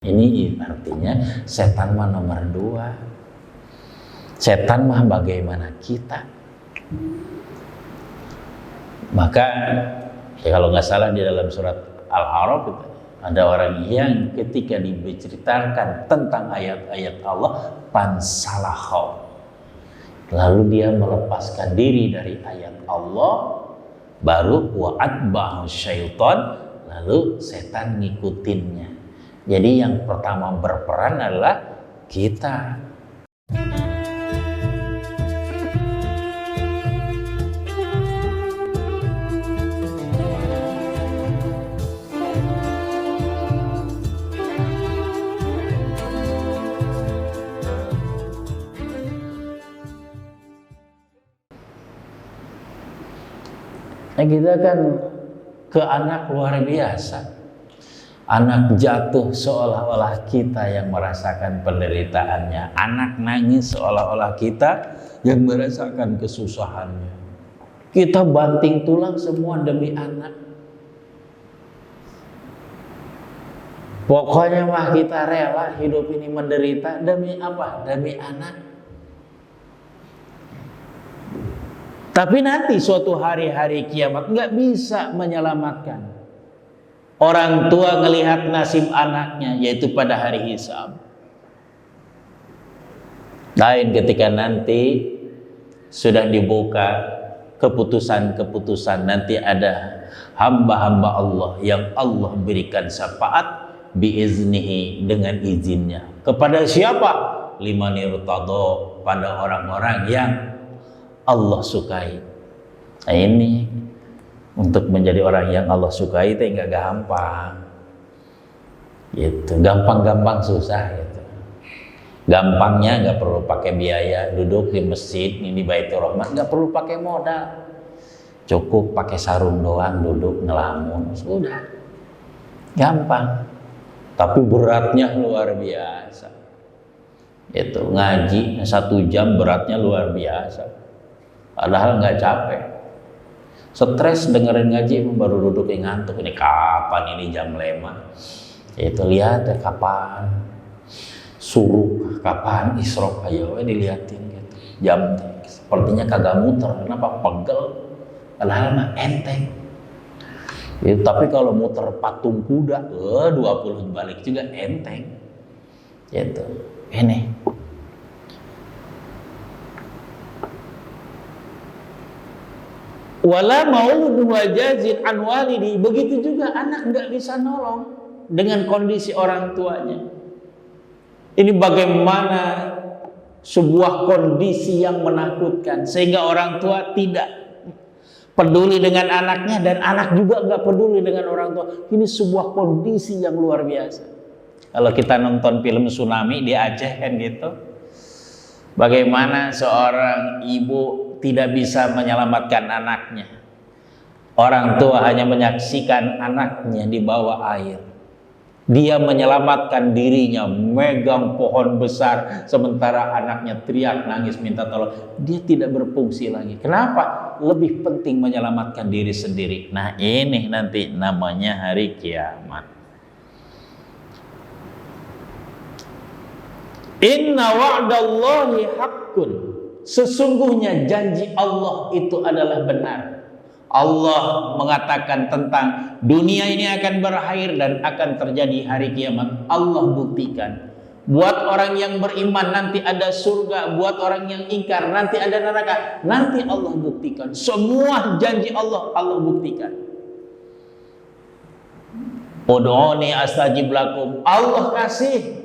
Ini artinya setan mah nomor 2. Setan mah bagaimana kita. Maka ya kalau nggak salah di dalam surat Al-A'raf ada orang yang ketika diceritakan tentang ayat-ayat Allah pansalahau, lalu dia melepaskan diri dari ayat Allah, baru wa'atba'hu syaitan, lalu setan ngikutinnya. Jadi yang pertama berperan adalah kita. Nah, kita kan ke anak luar biasa. Anak jatuh seolah-olah kita yang merasakan penderitaannya. Anak nangis seolah-olah kita yang merasakan kesusahannya. Kita banting tulang semua demi anak. Pokoknya mah kita rela hidup ini menderita demi apa? Demi anak. Tapi nanti suatu hari kiamat nggak bisa menyelamatkan. Orang tua melihat nasib anaknya, yaitu pada hari hisab. Lain ketika nanti sudah dibuka keputusan-keputusan, nanti ada hamba-hamba Allah yang Allah berikan syafaat biiznihi, dengan izinnya. Kepada siapa? Liman irtadha, pada orang-orang yang Allah sukai. Nah, ini untuk menjadi orang yang Allah sukai itu nggak gampang. Gitu, gampang-gampang susah gitu. Gampangnya nggak perlu pakai biaya, duduk di masjid ini Baitur Rahman nggak perlu pakai modal. Cukup pakai sarung doang, duduk ngelamun, sudah. Gampang. Tapi beratnya luar biasa. Itu ngaji 1 jam beratnya luar biasa. Padahal nggak capek. Stres dengerin ngaji baru duduk yang ngantuk. Ini kapan ini jam 5? Itu lihat ya, kapan suruh, kapan isrok, ayo dilihatin gitu. Jam sepertinya kagak muter, kenapa? Pegel. Padahal mah enteng. Gitu, tapi kalau muter patung kuda 20 balik juga enteng. Gitu. Ini wala maulud wajazin an walidi, begitu juga anak nggak bisa nolong dengan kondisi orang tuanya. Ini bagaimana sebuah kondisi yang menakutkan sehingga orang tua tidak peduli dengan anaknya dan anak juga nggak peduli dengan orang tua. Ini sebuah kondisi yang luar biasa. Kalau kita nonton film tsunami di Aceh kan gitu, bagaimana seorang ibu tidak bisa menyelamatkan anaknya. Orang tua hanya menyaksikan anaknya di bawah air. Dia menyelamatkan dirinya, megang pohon besar, sementara anaknya teriak, nangis, minta tolong. Dia tidak berfungsi lagi. Kenapa? Lebih penting menyelamatkan diri sendiri. Nah, ini nanti namanya hari kiamat. Inna wa'dallahi haqqun. Sesungguhnya janji Allah itu adalah benar. Allah mengatakan tentang dunia ini akan berakhir dan akan terjadi hari kiamat. Allah buktikan. Buat orang yang beriman nanti ada surga, buat orang yang ingkar nanti ada neraka. Nanti Allah buktikan. Semua janji Allah buktikan. Ud'uni astajib lakum. Allah kasih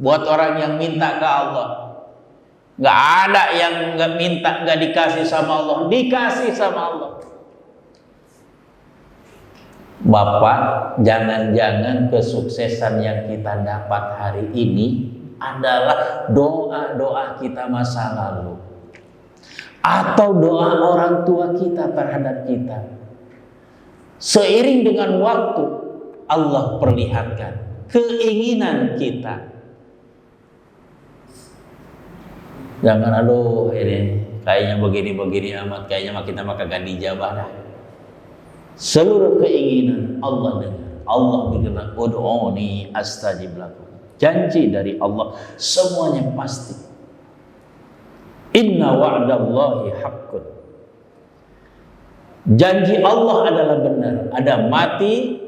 buat orang yang minta ke Allah. Gak ada yang gak minta gak dikasih sama Allah, dikasih sama Allah. Bapak, jangan-jangan kesuksesan yang kita dapat hari ini adalah doa-doa kita masa lalu atau doa orang tua kita terhadap kita. Seiring dengan waktu Allah perlihatkan keinginan kita. Jangan aduh ini kayaknya begini-begini amat, kayaknya kita mah kagak dijabah dah. Seluruh keinginan Allah dengar, Allah berkata, ud'uni astajib lakum. Janji dari Allah semuanya pasti. Inna wa'dallahi haqqun. Janji Allah adalah benar. Ada mati,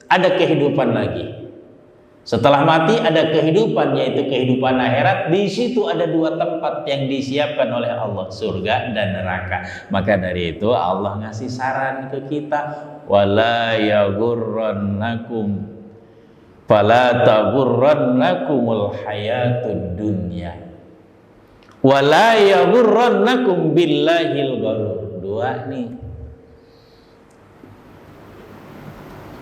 ada kehidupan lagi. Setelah mati ada kehidupan, yaitu kehidupan akhirat. Di situ ada dua tempat yang disiapkan oleh Allah, surga dan neraka. Maka dari itu Allah ngasih saran ke kita, wala yaghurrannakum fala taghurrannakumul hayatud dunya wala yaghurrannakum billahil gharur. Dua nih.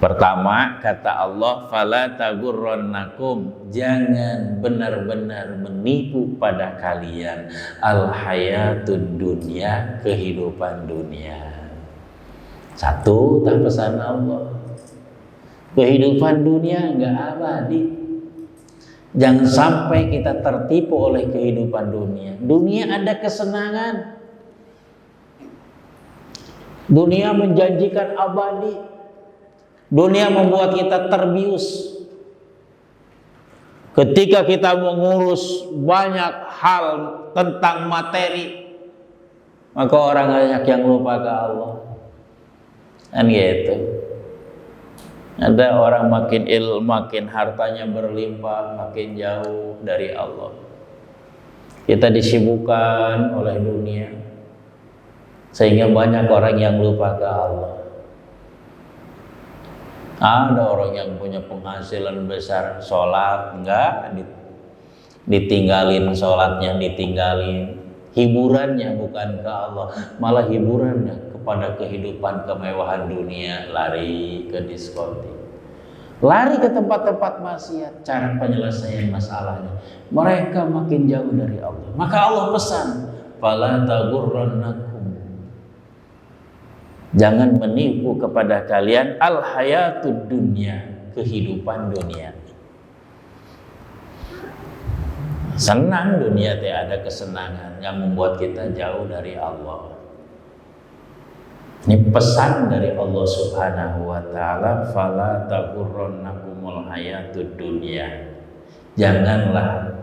Pertama, kata Allah, fala taghurrannakum, jangan benar-benar menipu pada kalian al hayatud dunya, kehidupan dunia. Satu, tak pesan Allah, kehidupan dunia enggak abadi. Jangan sampai kita tertipu oleh kehidupan dunia. Dunia ada kesenangan, dunia menjanjikan abadi. Dunia membuat kita terbius. Ketika kita mengurus banyak hal tentang materi, maka orang banyak yang lupa ke Allah. Kan gitu. Ada orang makin makin hartanya berlimpah, makin jauh dari Allah. Kita disibukkan oleh dunia, sehingga banyak orang yang lupa ke Allah. Ada orang yang punya penghasilan besar, sholat enggak, ditinggalin sholatnya, ditinggalin hiburannya bukan ke Allah, malah hiburannya kepada kehidupan kemewahan dunia, lari ke diskotik, lari ke tempat-tempat maksiat. Cara penyelesaian masalahnya, mereka makin jauh dari Allah. Maka Allah pesan, fala taghurrannakum, jangan menipu kepada kalian al hayatud dunya, kehidupan dunia. Senang dunia, tidak ada kesenangan yang membuat kita jauh dari Allah. Ini pesan dari Allah Subhanahu wa taala, fala taghurrannakumul hayatud dunya. Janganlah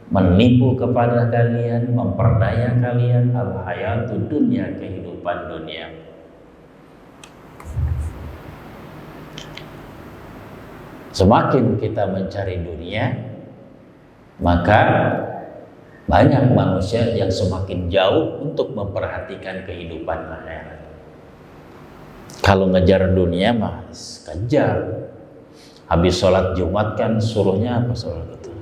menipu kepada kalian, memperdaya kalian al hayatud dunya, kehidupan dunia. Semakin kita mencari dunia, maka banyak manusia yang semakin jauh untuk memperhatikan kehidupan akhirat. Kalau ngejar dunia mah kejar. Habis sholat Jumat kan suruhnya apa sholat itu?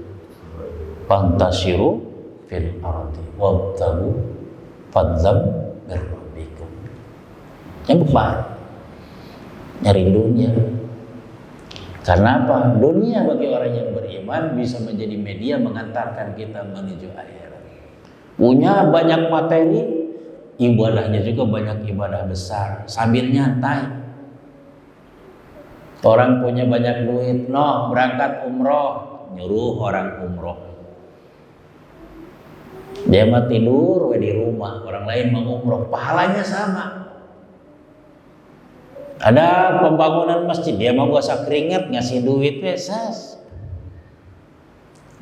Fantasiru fil ardi wabtagu fadlam min rabbikum. Yang bukan nyari dunia. Karena apa? Dunia bagi orang yang beriman bisa menjadi media mengantarkan kita menuju akhirat. Punya banyak materi, ibadahnya juga banyak ibadah besar, sambil nyantai. Orang punya banyak duit, berangkat umroh, nyuruh orang umroh. Dia mah tidur di rumah, orang lain mau umroh, pahalanya sama. Ada pembangunan masjid, dia mau gosok keringat, ngasih duit, besas.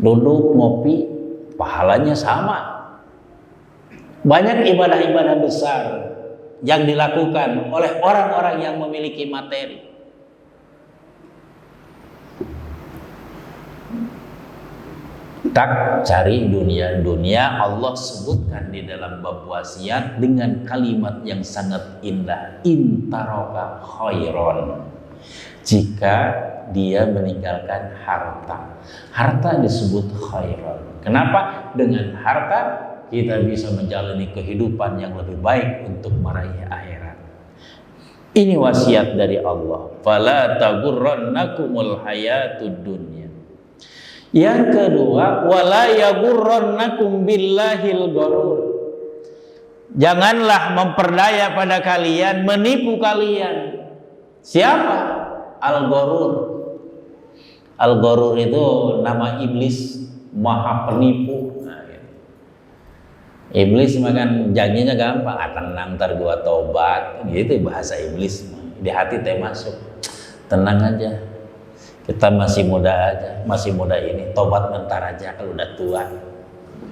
Duduk ngopi, pahalanya sama. Banyak ibadah-ibadah besar yang dilakukan oleh orang-orang yang memiliki materi. Tak cari dunia Allah sebutkan di dalam bab wasiat dengan kalimat yang sangat indah, intaroka khairon, jika dia meninggalkan harta disebut khairon. Kenapa? Dengan harta kita bisa menjalani kehidupan yang lebih baik untuk meraih akhirat. Ini wasiat dari Allah, fala taghurrannakumul hayatud dunya. Yang kedua, wala yaghurrannakum billahil gharur. Janganlah memperdaya pada kalian, menipu kalian. Siapa? Al-gharur. Al-gharur itu nama iblis, maha penipu. Iblis makan janjinya gampang, tenang ntar gua tobat, gitu bahasa iblis. Di hati teh masuk. tenang aja, kita masih muda aja, masih muda ini, tobat bentar aja kalau udah tua.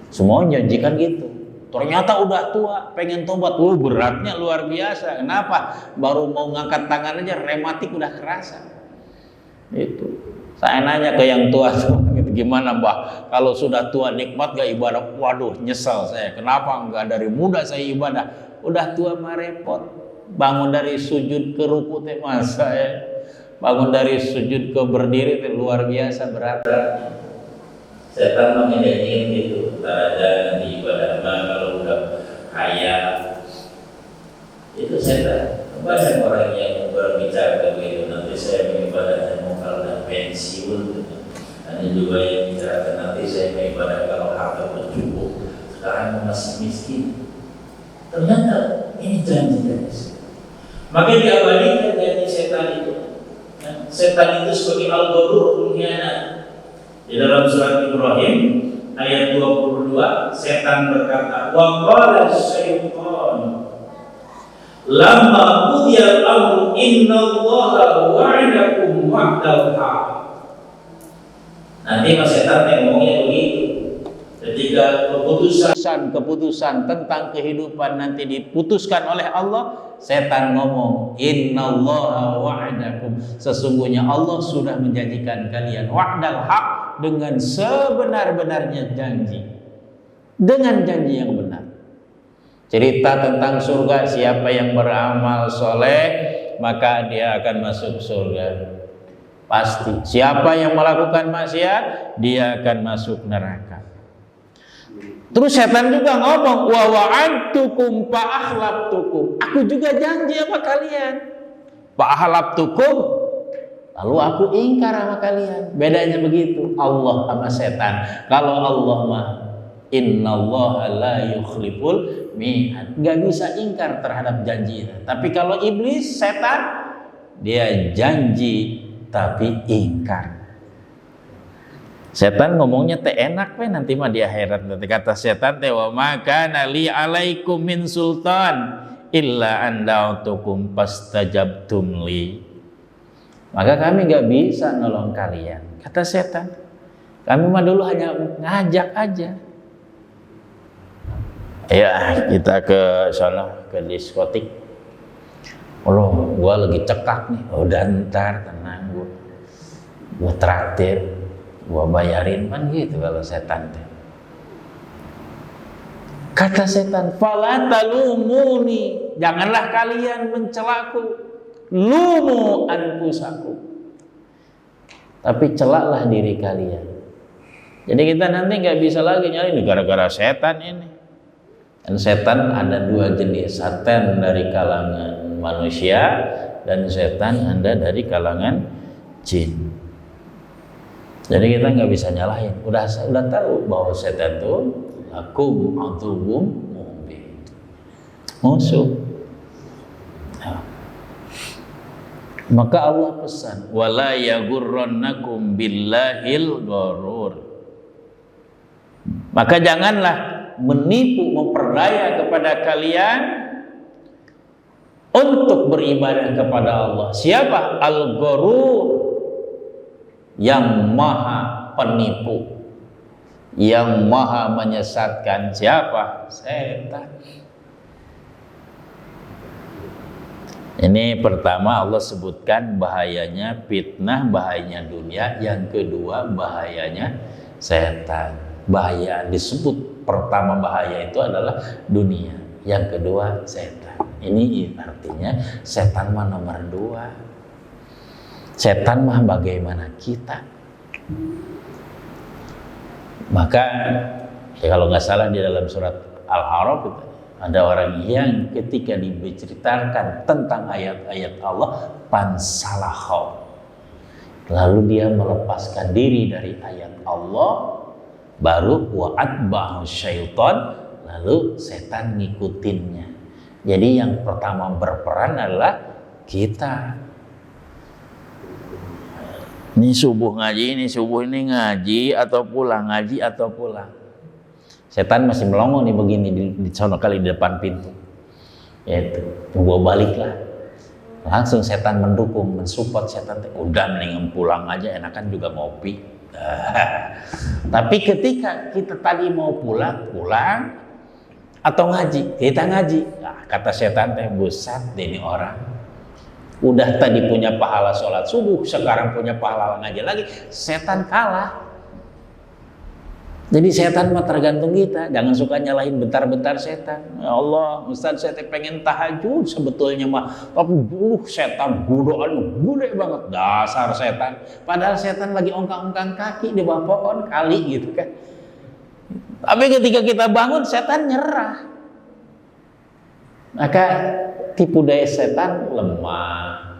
Semua janjikan gitu. Ternyata udah tua, pengen tobat, beratnya luar biasa. Kenapa? Baru mau ngangkat tangan aja rematik udah kerasa. Itu. Saya nanya ke yang tua tuh, gimana Mbah? Kalau sudah tua nikmat gak ibadah? Waduh, nyesal saya. Kenapa enggak dari muda saya ibadah? Udah tua mah repot. Bangun dari sujud ke ruku teh masa ya. Bangun dari sujud ke berdiri teh luar biasa berat. Setan mah ingin gitu, ada di ibadah mah kalau udah kaya itu setan. Banyak orang yang berbicara begitu, nanti saya beribadah mau kalau udah pensiun. Ada juga yang bicara nanti saya beribadah kalau harta bercukup. Sekarang masih miskin. Ternyata ini janji guys. Maka diabadikan janji setan itu. Setan itu sebagai al-gharur, pengkhianat. Di dalam surat Ibrahim ayat 22, setan berkata, wa qala syaitan lamma qudiyal amru innallaha wa'adakum wa'dal haq. Nanti mas setan yang ngomongnya begitu. Ketika keputusan tentang kehidupan nanti diputuskan oleh Allah, setan ngomong, innallaha wa'adakum, sesungguhnya Allah sudah menjanjikan kalian wa'dal haq, dengan sebenar-benarnya janji, dengan janji yang benar. Cerita tentang surga, siapa yang beramal soleh maka dia akan masuk surga pasti. Siapa yang melakukan maksiat dia akan masuk neraka. Terus setan juga ngomong, wa wa'adtukum fa akhlaftukum, aku juga janji sama kalian, fa akhlaftukum, lalu aku ingkar sama kalian. Bedanya begitu Allah sama setan. Kalau Allah mah innallaha la yukhliful mi'ad, gak bisa ingkar terhadap janji. Tapi kalau iblis, setan, dia janji tapi ingkar. Setan ngomongnya teh enak we, nanti mah di akhirat nanti kata setan teh, wa maka nali alaikum min sultan illa an da'utukum fastajabtum li, maka kami gak bisa nolong kalian, kata setan. Kami mah dulu hanya ngajak aja. Ya kita ke sana, ke diskotik. Oh, gua lagi cekak nih. Udah ntar tenang, gua traktir, gua bayarin, kan gitu kalau setan teh. Kata setan, fala talumuni, janganlah kalian mencelaku, lumu anfusakum, tapi celaklah diri kalian. Jadi kita nanti nggak bisa lagi nyari gara-gara setan ini. Dan setan ada dua jenis, setan dari kalangan manusia dan setan ada dari kalangan jin. Jadi kita nggak bisa nyalahin. Udah tahu bahwa setan itu lakum aduwwum mubin, musuh. Nah. Maka Allah pesan, wala yaghurrannakum billahil gharur. Maka janganlah menipu, memperdaya kepada kalian untuk beribadah kepada Allah. Siapa? Al-gharur, yang maha penipu, yang maha menyesatkan. Siapa? Setan. Ini pertama Allah sebutkan bahayanya fitnah, bahayanya dunia. Yang kedua bahayanya setan. Bahaya disebut pertama bahaya itu adalah dunia, yang kedua setan. Ini artinya setan mah nomor dua. Setan mah bagaimana kita. Maka ya kalau nggak salah di dalam surat Al-A'raf itu ada orang yang ketika diceritakan tentang ayat-ayat Allah pansalakho, lalu dia melepaskan diri dari ayat Allah, baru wa'atba'ahu syaitan, lalu setan ngikutinnya. Jadi yang pertama berperan adalah kita. Ini subuh ngaji, ini subuh ini ngaji atau pulang, ngaji atau pulang. Setan masih melongo nih begini di sono kali di depan pintu. Yaitu, tunggu balik lah. Langsung setan mendukung, mensupport setan. Udah mendingan pulang aja, enakan juga ngopi. Tapi ketika kita tadi mau pulang atau ngaji, kita ngaji. Nah, kata setan teh, buset ini orang. Udah tadi punya pahala sholat subuh, sekarang punya pahala ngaji lagi. Setan kalah. Jadi setan mah tergantung kita. Jangan suka nyalahin bentar-bentar setan. Ya Allah, Ustaz saya pengen tahajud sebetulnya mah. Tapi setan godaannya gede banget. Dasar setan. Padahal setan lagi ongkang-ongkang kaki di bawah pohon kali gitu kan. Tapi ketika kita bangun, setan nyerah. Maka tipu daya setan lemah.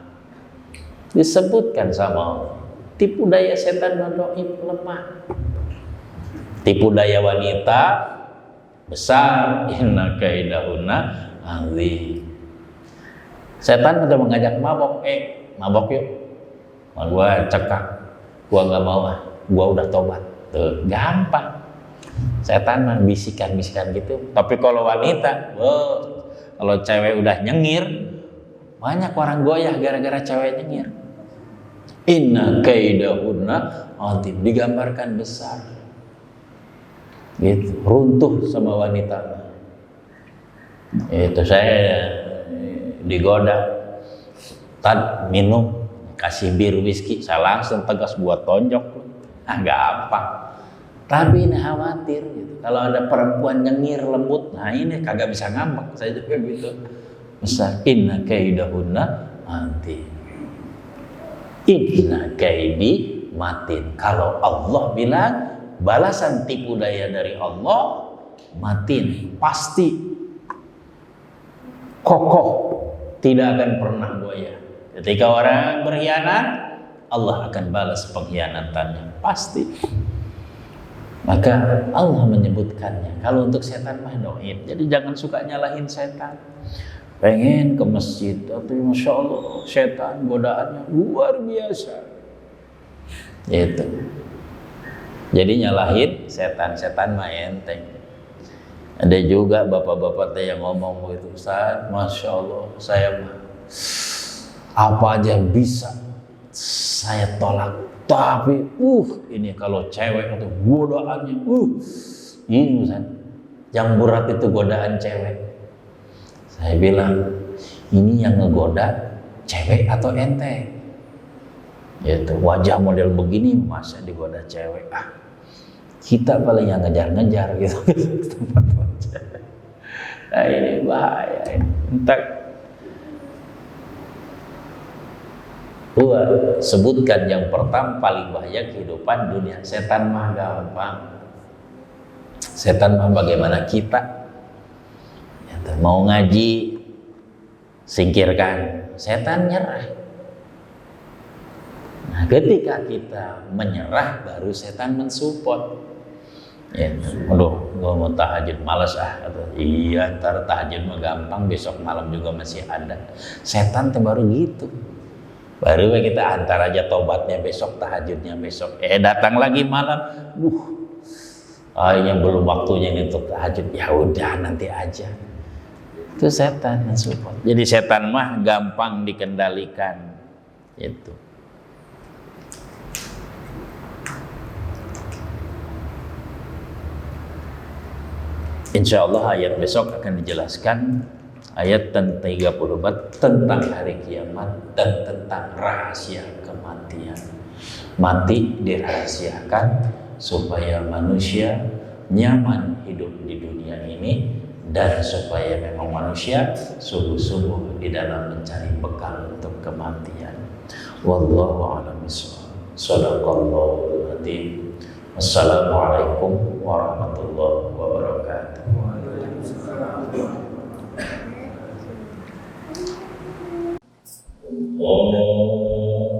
Disebutkan sama Allah. Tipu daya setan lemah. Tipu daya wanita besar, inna kaidahunna azim. Setan udah mengajak mabok, mabok yuk. Gua cekak, gua nggak mau gua udah tobat. Tuh, gampang. Setan mah bisikan-bisikan gitu. Tapi kalau wanita, kalau cewek udah nyengir, banyak orang goyah gara-gara cewek nyengir. Inna kaidahunna azim, digambarkan besar. Gitu, runtuh sama wanita. Itu saya digoda, minum, kasih bir whisky, saya langsung tegas buat tonjok. Gampang. Tapi ini khawatir gitu. Kalau ada perempuan nyengir lembut, nah ini kagak bisa ngambek. Saya juga gitu. Besar, inna kaidahunna matin. Inna kaidi matin. Kalau Allah bilang balasan tipu daya dari Allah matin, pasti kokoh, tidak akan pernah goyah. Ketika orang berkhianat, Allah akan balas pengkhianatannya, pasti. Maka Allah menyebutkannya. Kalau untuk setan mah doib. Jadi jangan suka nyalahin setan. Pengen ke masjid, tapi masya Allah setan godaannya luar biasa. Itu. Jadi nyalahin setan mah enteng. Ada juga bapak-bapak teh yang ngomong begitu, Ustaz, masya Allah, saya mah apa aja bisa saya tolak. Tapi ini kalau cewek itu godaannya ini Ustaz, yang berat itu godaan cewek. Saya bilang, ini yang ngegoda cewek atau ente? Yaitu wajah model begini masa digoda cewek. Kita paling yang ngejar-ngejar gitu. Nah ini bahaya. Entar sebutkan yang pertama paling bahaya kehidupan dunia. Setan mah gampang. Setan mah bagaimana kita? Mau ngaji, singkirkan. Setan nyerah. Nah, ketika kita menyerah, baru setan mensupport. Ya, aduh, gua mau tahajud, malas iya, ntar tahajud mah gampang, besok malam juga masih ada. Setan tuh baru gitu. Baru kita antar aja tobatnya besok, tahajudnya besok. Datang lagi malam, yang belum waktunya nih untuk tahajud. Ya udah nanti aja. Itu setan mensupport. Jadi setan mah gampang dikendalikan. Itu. Insya Allah ayat besok akan dijelaskan ayat 34 tentang hari kiamat dan tentang rahasia kematian. Mati dirahasiakan supaya manusia nyaman hidup di dunia ini dan supaya memang manusia sungguh-sungguh di dalam mencari bekal untuk kematian. Wallahu a'lam bishawab. Shadaqallahul adzim. Assalamualaikum warahmatullahi wabarakatuh. Allahumma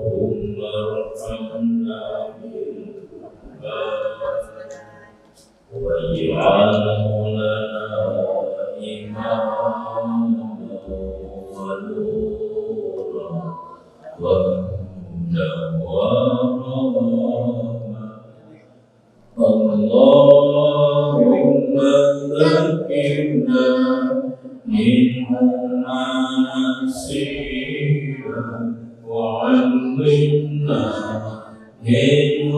arhamna waj'alhu lana imaman wa nuran wa hudan wa Allahumma zakkirna minhu نسينا وعلمنا منه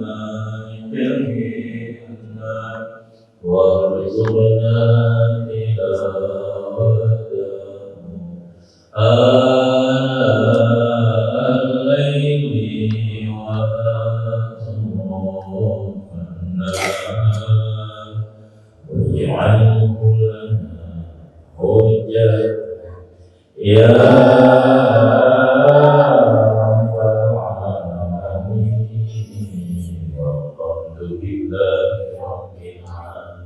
ما جهلنا وارزقنا تلاوته آناء الليل وأطراف النهار واجعله لنا حجة يا رب العالمين والحمد لله رب العالمين.